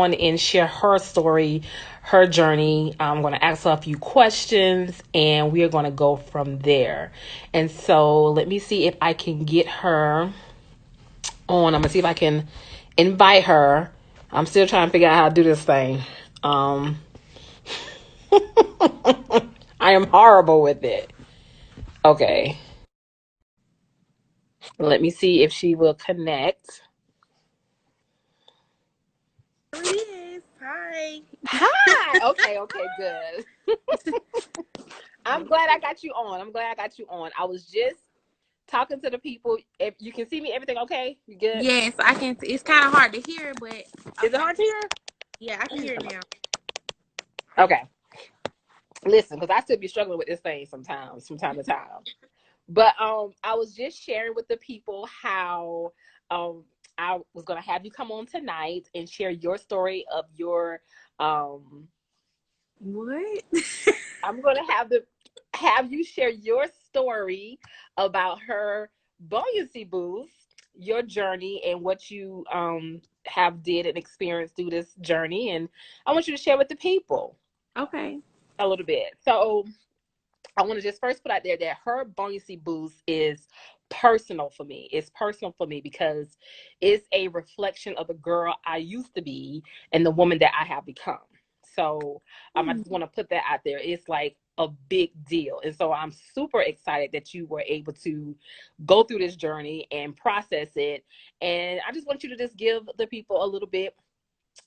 on and share her story, her journey. I'm going to ask her a few questions and we are going to go from there. And so let me see if I can get her on. I'm going to see if I can invite her. I'm still trying to figure out how to do this thing. Um, I am horrible with it. Okay. Let me see if she will connect. There it is. Hi. Hi. Okay, good. I'm glad I got you on. I was just talking to the people. If you can see me, everything okay? You good? Yes, I can. It's kind of hard to hear, but Is it okay. hard to hear? Yeah, I can hear it now. Okay. Listen, because I still be struggling with this thing sometimes, from time to time. But I was just sharing with the people how I was gonna have you come on tonight and share your story of your What? I'm gonna have you share your story about her buoyancy boost, your journey, and what you have did and experienced through this journey, and I want you to share with the people Okay. a little bit. So I want to just first put out there that her buoyancy boost is personal for me. It's personal for me because it's a reflection of the girl I used to be and the woman that I have become. So I Hmm. just want to put that out there. It's like a big deal. And so I'm super excited that you were able to go through this journey and process it. And I just want you to just give the people a little bit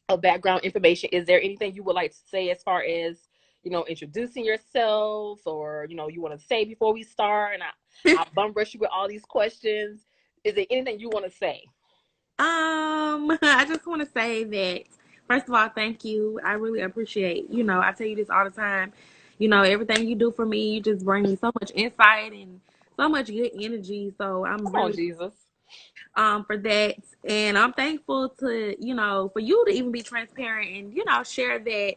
of background information. Is there anything you would like to say as far as, introducing yourself, or, you want to say before we start? And I bum rush you with all these questions. Is there anything you want to say? I just want to say that first of all, thank you. I really appreciate. I tell you this all the time. Everything you do for me, you just bring me so much insight and so much good energy. So I'm Come on, really Jesus. for that, and I'm thankful to for you to even be transparent and share that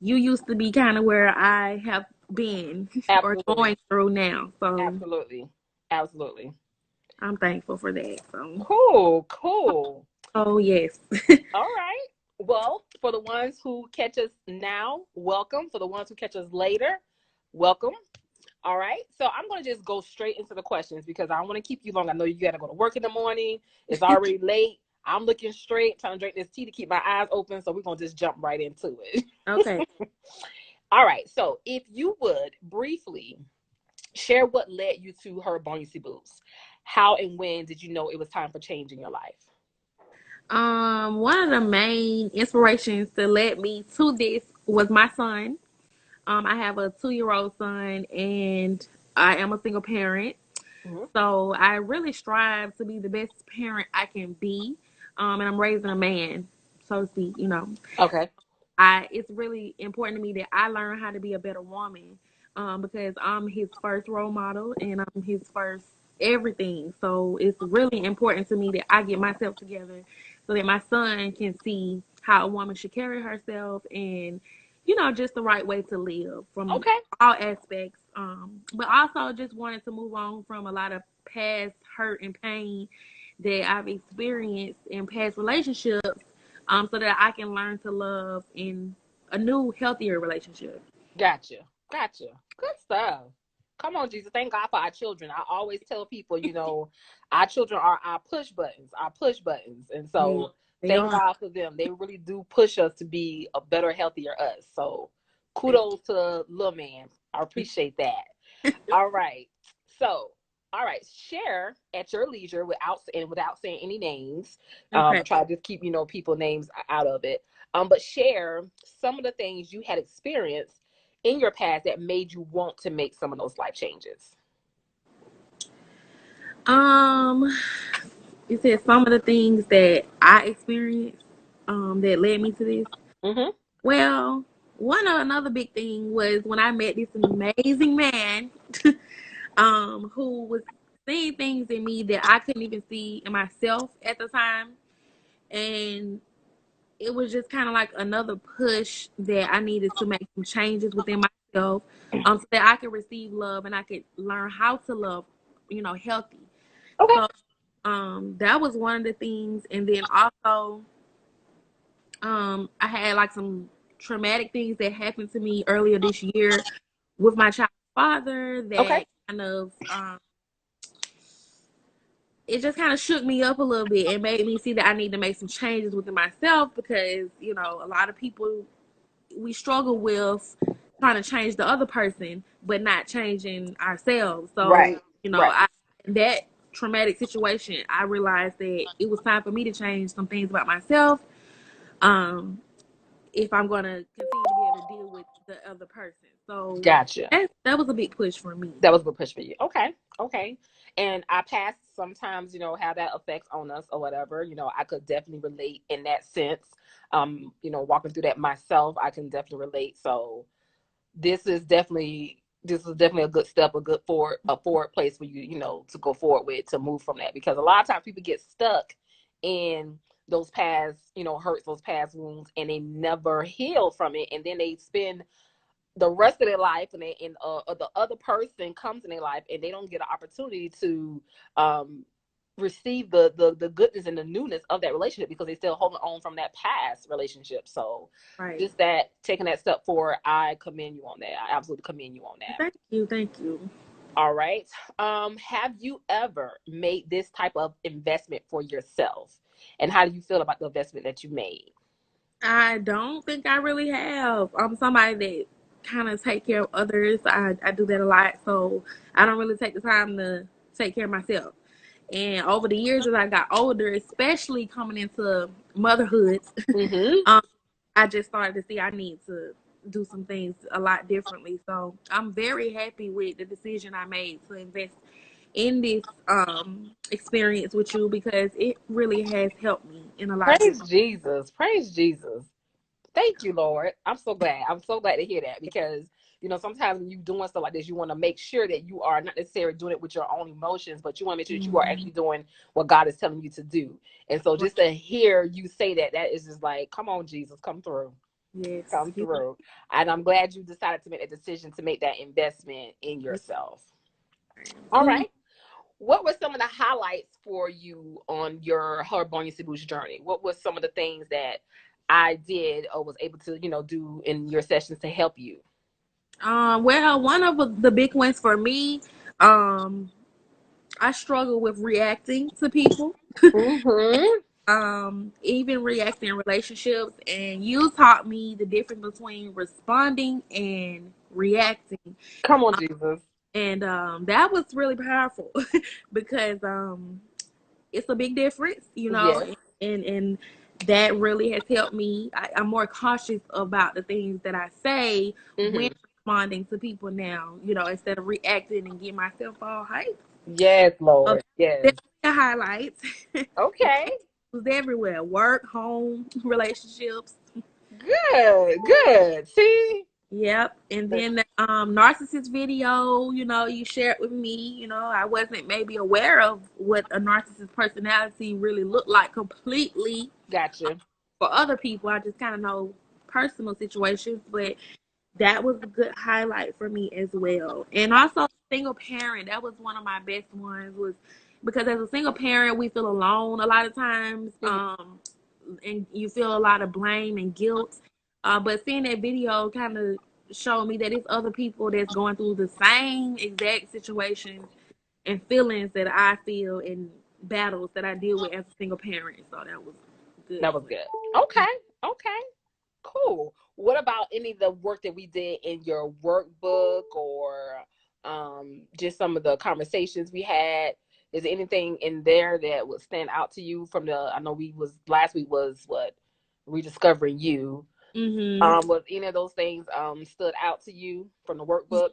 you used to be kind of where I have been or Absolutely. going through now. So Absolutely. Absolutely. I'm thankful for that. So, Cool. Cool. oh yes. All right. Well, for the ones who catch us now, welcome. For the ones who catch us later, welcome. All right. So I'm going to just go straight into the questions because I don't want to keep you long. I know you got to go to work in the morning. It's already late. I'm looking straight, trying to drink this tea to keep my eyes open. So we're going to just jump right into it. Okay. All right. So if you would briefly share what led you to her buoyancy boost. How and when did you know it was time for change in your life? One of the main inspirations to lead me to this was my son. I have a 2-year-old son, and I am a single parent. Mm-hmm. So I really strive to be the best parent I can be. And I'm raising a man, so to speak. Okay. It's really important to me that I learn how to be a better woman, because I'm his first role model and I'm his first everything. So it's really important to me that I get myself together so that my son can see how a woman should carry herself and just the right way to live from Okay. all aspects. But also just wanted to move on from a lot of past hurt and pain that I've experienced in past relationships, so that I can learn to love in a new, healthier relationship. Gotcha. Gotcha. Good stuff. Come on, Jesus. Thank God for our children. I always tell people, our children are our push buttons. And They, so they thank are. God for them. They really do push us to be a better, healthier us. So kudos to little man. I appreciate that. All right. So, all right, share at your leisure without saying any names. Okay. Try to just keep people names out of it. But share some of the things you had experienced in your past that made you want to make some of those life changes. Um, it said some of the things that I experienced, that led me to this. Mm-hmm. Well, another big thing was when I met this amazing man, who was seeing things in me that I couldn't even see in myself at the time, and it was just kind of like another push that I needed to make some changes within myself, so that I could receive love and I could learn how to love, healthy. Okay. So that was one of the things. And then also I had like some traumatic things that happened to me earlier this year with my child's father Okay. that kind of it just kind of shook me up a little bit and made me see that I need to make some changes within myself because, you know, a lot of people we struggle with trying to change the other person but not changing ourselves. Right. So, you know, Right. that traumatic situation, I realized that it was time for me to change some things about myself. Um, if I'm going to continue to be able to deal with the other person. So Gotcha. that was a big push for me. That was a good push for you. Okay. Okay. And I past sometimes, how that affects on us or whatever, I could definitely relate in that sense. Walking through that myself, I can definitely relate. So this is definitely a good step, a forward place for you, to go forward with, to move from that. Because a lot of times people get stuck in those past, hurts, those past wounds, and they never heal from it. And then they spend the rest of their life, and the other person comes in their life and they don't get an opportunity to receive the goodness and the newness of that relationship because they still holding on from that past relationship. So Right. just that, taking that step forward, I commend you on that. I absolutely commend you on that. Thank you. Thank you. All right. Have you ever made this type of investment for yourself, and how do you feel about the investment that you made? I don't think I really have. I'm somebody that kind of take care of others. I do that a lot. So I don't really take the time to take care of myself. And over the years as I got older, especially coming into motherhood, Mm-hmm. um, I just started to see I need to do some things a lot differently. So I'm very happy with the decision I made to invest in this experience with you because it really has helped me in a lot of Praise different. Jesus. Praise Jesus. Thank you, Lord. I'm so glad. I'm so glad to hear that because, sometimes when you're doing stuff like this, you want to make sure that you are not necessarily doing it with your own emotions, but you want to make sure that you are Mhm. actually doing what God is telling you to do. And so just to hear you say that, that is just like, come on, Jesus, come through. Yes. Come through. And I'm glad you decided to make a decision to make that investment in yourself. All right. What were some of the highlights for you on your Her Buoyancy Boost journey? What was some of the things that I did or was able to, do in your sessions to help you? Well, one of the big ones for me, um, I struggle with reacting to people. Mm-hmm. Even reacting in relationships, and you taught me the difference between responding and reacting. Come on, Jesus. And that was really powerful because it's a big difference, you know, Yes. and that really has helped me. I'm more cautious about the things that I say when Mm-hmm. responding to people now, you know, instead of reacting and getting myself all hyped. Yes, So Lord. Yes. definitely the highlights. Okay. It was everywhere: work, home, relationships. Good. Good. See? Yep. And then the narcissist video, you know, you shared with me, you know, I wasn't maybe aware of what a narcissist personality really looked like completely Gotcha. for other people. I just kind of know personal situations, but that was a good highlight for me as well. And also single parent, that was one of my best ones was because as a single parent, we feel alone a lot of times. Mhm. And you feel a lot of blame and guilt. But seeing that video kind of showed me that it's other people that's going through the same exact situations and feelings that I feel and battles that I deal with as a single parent. So that was good That as was well. good. Okay. Okay. Cool. What about any of the work that we did in your workbook, or just some of the conversations we had? Is there anything in there that would stand out to you from the? I know we was last week was what, rediscovering you. Mm-hmm. Was any of those things stood out to you from the workbook?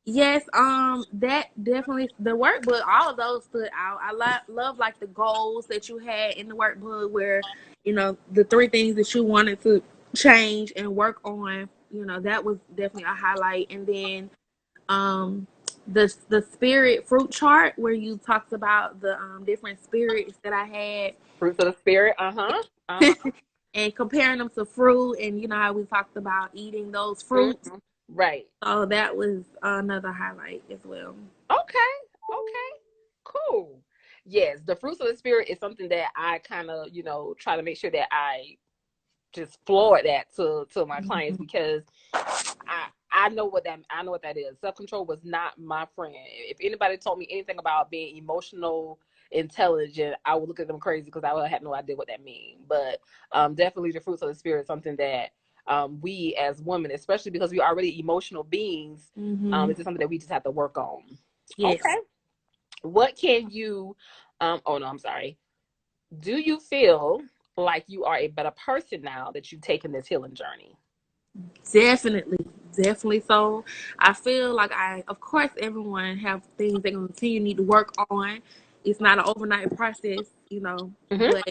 Yes, that definitely the workbook. All of those stood out. I love like the goals that you had in the workbook, where you know the three things that you wanted to change and work on. You know that was definitely a highlight. And then um, the spirit fruit chart where you talked about the different spirits that I Fruits of the spirit. Uh huh. Uh had, huh. and comparing them to fruit, and you know how we talked about eating those fruits. Hmm. Right. So that was another highlight as well. Okay. Okay. Cool. Yes, the fruits of the spirit is something that I kind of, try to make sure that I just floor that to my clients, because I know what that is. Self-control was not my friend. If anybody told me anything about being emotional intelligent, I would look at them crazy, because I would have no idea what that means. But definitely the fruits of the spirit is something that we as women, especially because we're already emotional beings, it's just something that we just have to work on. Yes. Okay. What can you oh no, I'm sorry. Do you feel like you are a better person now that you've taken this healing journey? Definitely so. I feel like of course, everyone have things they're gonna continue need to work on. It's not an overnight process, Mm-hmm. but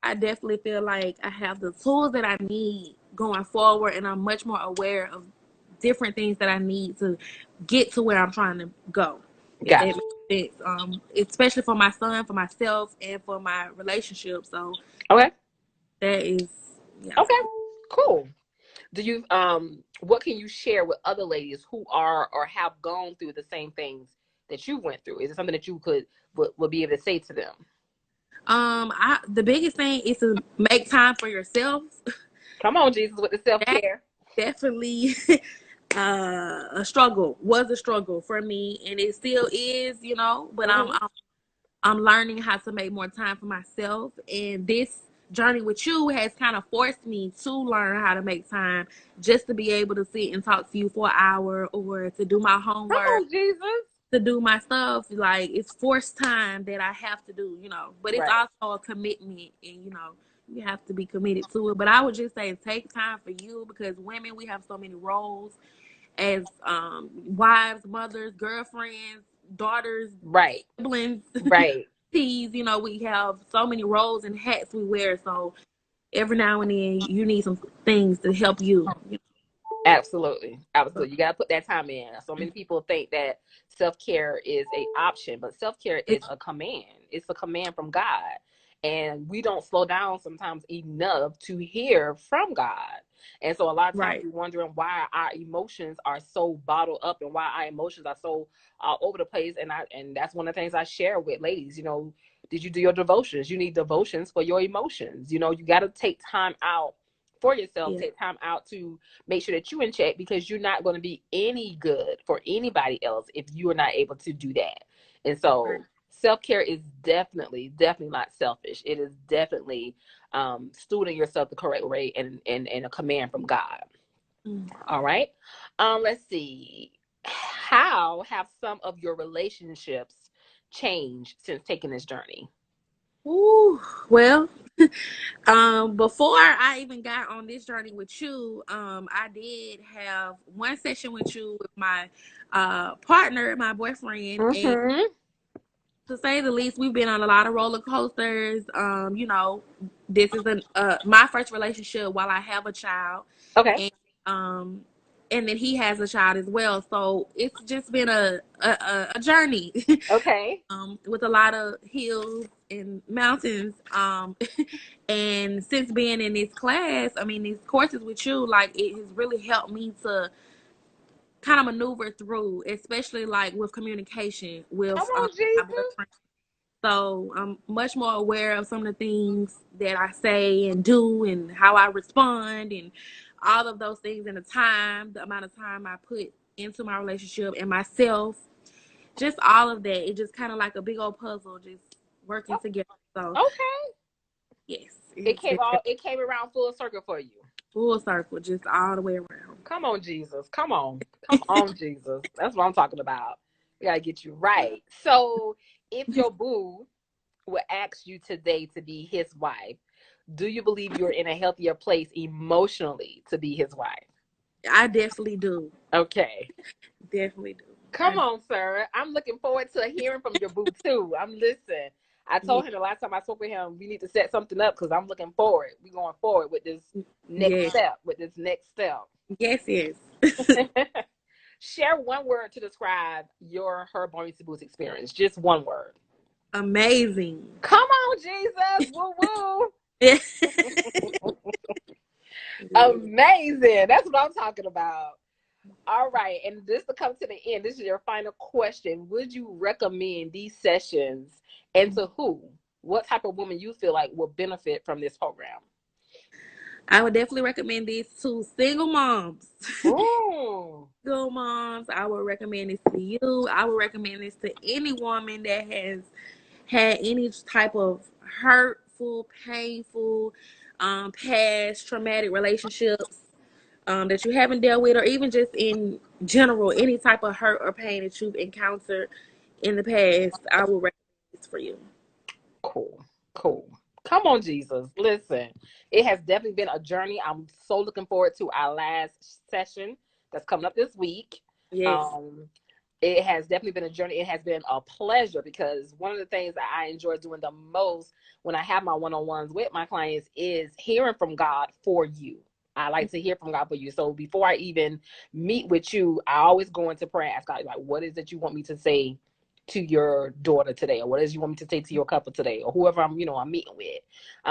I definitely feel like I have the tools that I need going forward, and I'm much more aware of different things that I need to get to where I'm trying to go. If that Gotcha. makes sense, especially for my son, for myself, and for my relationship. So Okay. that is, yeah. Okay. Cool. Do you what can you share with other ladies who are or have gone through the same things that you went through? Is it something that you would be able to say to them? The biggest thing is to make time for yourself. Come on, Jesus, with the That self-care. definitely was a struggle for me, and it still is, but Mm-hmm. I'm learning how to make more time for myself, and this journey with you has kind of forced me to learn how to make time just to be able to sit and talk to you for an hour, or to do my Come homework, on, Jesus. to do my stuff. Like, it's forced time that I have to do, but it's Right. also a commitment, and you have to be committed to it. But I would just say take time for you, because women, we have so many roles as wives, mothers, girlfriends, daughters, Right. siblings, Right. teas. We have so many roles and hats we wear. So every now and then you need some things to help you. Absolutely. Absolutely. You got to put that time in. So many people think that self-care is a option, but self-care is a command. It's a command from God. And we don't slow down sometimes enough to hear from God. And so a lot of times Right. we're wondering why our emotions are so bottled up, and why our emotions are so all over the place. And that's one of the things I share with ladies. Did you do your devotions? You need devotions for your emotions. You got to take time out for yourself, Yeah. take time out to make sure that you're in check, because you're not going to be any good for anybody else if you are not able to do that. And Right. so self-care is definitely not selfish. It is definitely stewarding yourself the correct way, and a command from God. Mm. All right. Let's see. How have some of your relationships changed since taking this journey? Ooh, well, before I even got on this journey with you, I did have one session with you with my partner, my boyfriend, and Mm-hmm. to say the least, we've been on a lot of roller coasters. This is my first relationship while I have a child, Okay. and um, and then he has a child as well. So it's just been a journey, Okay. with a lot of hills and mountains. And since being in this class, I mean, these courses with you, like, it has really helped me to kind of maneuver through, especially like with communication with Come on, my Jesus. boyfriend. So I'm much more aware of some of the things that I say and do, and how I respond, and all of those things, and the amount of time I put into my relationship and myself, just all of that. It just kind of like a big old puzzle, just working together. So Okay. yes, It it's came been all it came around full circle for you. full circle, just all the way around. Come on, Jesus. Come on. Come on, Jesus. That's what I'm talking about. We gotta get you right. So if your boo would ask you today to be his wife, do you believe you're in a healthier place emotionally to be his wife? I definitely do. Okay. Definitely do. Come on, sir. I'm looking forward to hearing from your boo too. I'm listening. I Yeah, told him the last time I spoke with him, we need to set something up, because I'm looking forward. We're going forward with this next yes, step, with this next step. yes, yes. Share one word to describe your her Buoyancy Boost experience. Just one word. Amazing. Come on, Jesus. Woo woo. Yes. Amazing. That's what I'm talking about. All right. And this to come to the end, this is your final question. Would you recommend these sessions, and to who? What type of woman you feel like will benefit from this program? I would definitely recommend this to single moms. Mm. Single moms, I would recommend this to you. I would recommend this to any woman that has had any type of hurtful, painful, past traumatic relationships that you haven't dealt with, or even just in general, any type of hurt or pain that you've encountered in the past. I will recommend this for you. Cool. Cool. Come on, Jesus. Listen, it has definitely been a journey. I'm so looking forward to our last session that's coming up this week. Yes. Um, it has definitely been a journey. It has been a pleasure because one of the things that I enjoy doing the most when I have my one-on-ones with my clients is hearing from God for you. I like to hear from God for you. So before I even meet with you, I always go into prayer and ask God, like, what is it you want me to say to your daughter today, or what is you want me to say to your couple today, or whoever I'm meeting with,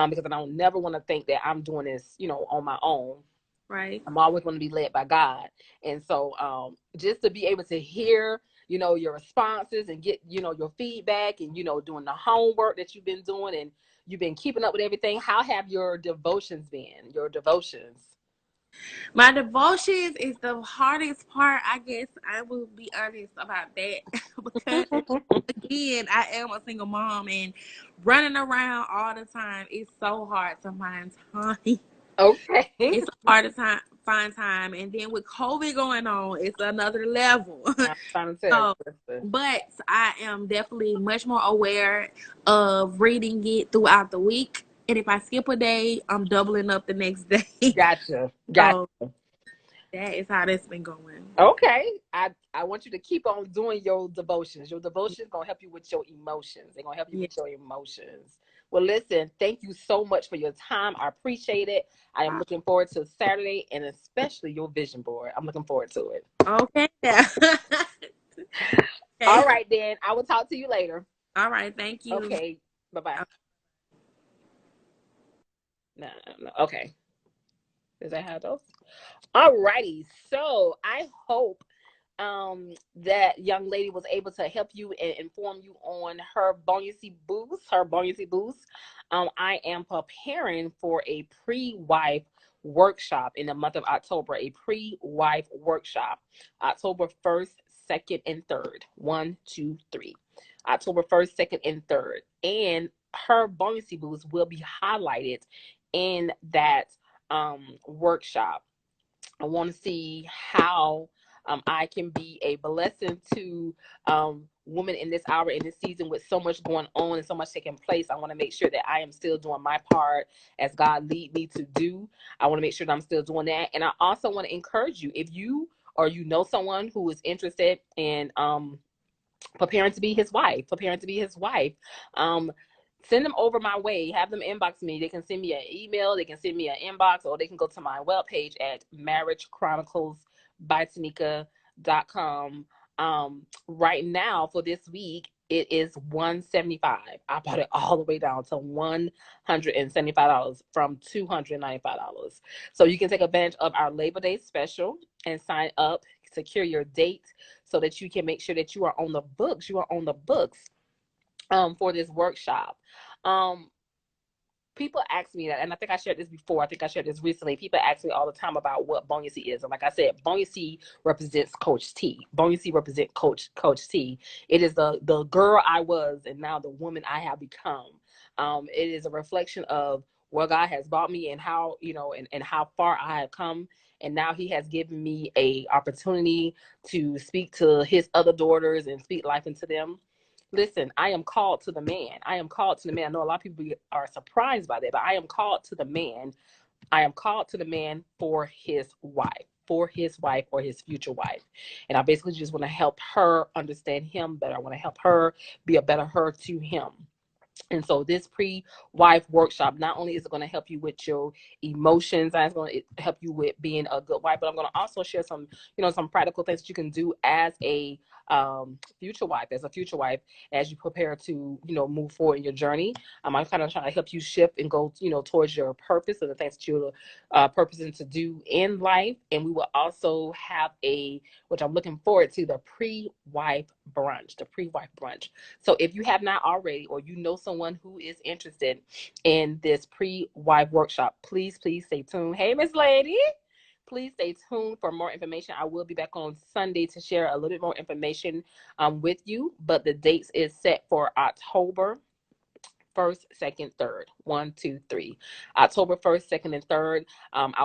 because I don't never want to think that I'm doing this, on my own. Right. I'm always going to be led by God. And so just to be able to hear, your responses and get, your feedback and, doing the homework that you've been doing and you've been keeping up with everything. How have your devotions been? Your devotions? My devotions is the hardest part. I guess I will be honest about that because again, I am a single mom and running around all the time. It's so hard to find time. Okay. It's hard to find time, and then with COVID going on, it's another level. I'm trying to tell you. So, Listen. but I am definitely much more aware of reading it throughout the week. And if I skip a day, I'm doubling up the next day. Gotcha. Gotcha. So that is how that's been going. Okay. I want you to keep on doing your devotions. Your devotions gonna help you with your emotions. They're gonna help you Yeah. with your emotions. Well, listen, thank you so much for your time. I appreciate it. I am looking forward to Saturday and especially your vision board. I'm looking forward to it. Okay. All Okay. right, then. I will talk to you later. All right. Thank you. Okay. Bye-bye. No, no. Okay. Does that have those? All righty. So I hope that young lady was able to help you and inform you on her buoyancy boost. I am preparing for a pre-wife workshop in the month of October, a pre-wife workshop, October 1st, 2nd, and 3rd. 1, 2, 3. October 1st, 2nd, and 3rd. And her buoyancy boost will be highlighted in that workshop. I want to see how I can be a blessing to women in this hour, in this season, with so much going on and so much taking place. I want to make sure that I am still doing my part as God lead me to do. I want to make sure that I'm still doing that. And I also want to encourage you, if you or you know someone who is interested in preparing to be his wife, um, send them over my way. Have them inbox me. They can send me an email, they can send me an inbox, or they can go to my webpage at marriagechroniclesbytanika.com. Right now for this week it is $175. I bought it all the way down to $175 from $295. So you can take advantage of our Labor Day special and sign up, secure your date, so that you can make sure that you are on the books. You are on the books for this workshop. Um, People ask me that, and I think I shared this before. I think I shared this recently. People ask me all the time about what buoyancy is, and like I said, buoyancy represents Coach T. Buoyancy represents Coach T. It is the girl I was, and now the woman I have become. It is a reflection of where God has brought me and how and how far I have come. And now He has given me a opportunity to speak to His other daughters and speak life into them. Listen, I am called to the man. I am called to the man. I know a lot of people are surprised by that, but I am called to the man. I am called to the man for his wife or his future wife. And I basically just want to help her understand him better. I want to help her be a better her to him. And so this pre-wife workshop, not only is it going to help you with your emotions, it's going to help you with being a good wife, but I'm going to also share some practical things that you can do as a future wife, as you prepare to, move forward in your journey. I'm kind of trying to help you shift and go, towards your purpose and the things that you're purposing to do in life. And we will also have which I'm looking forward to, the pre-wife brunch. So if you have not already, or you know someone someone who is interested in this pre-wife workshop, please stay tuned. Hey, Miss Lady, please stay tuned for more information. I will be back on Sunday to share a little bit more information with you, but the dates is set for October 1st, 2nd, 3rd. 1, 2, 3. October 1st, 2nd, and 3rd.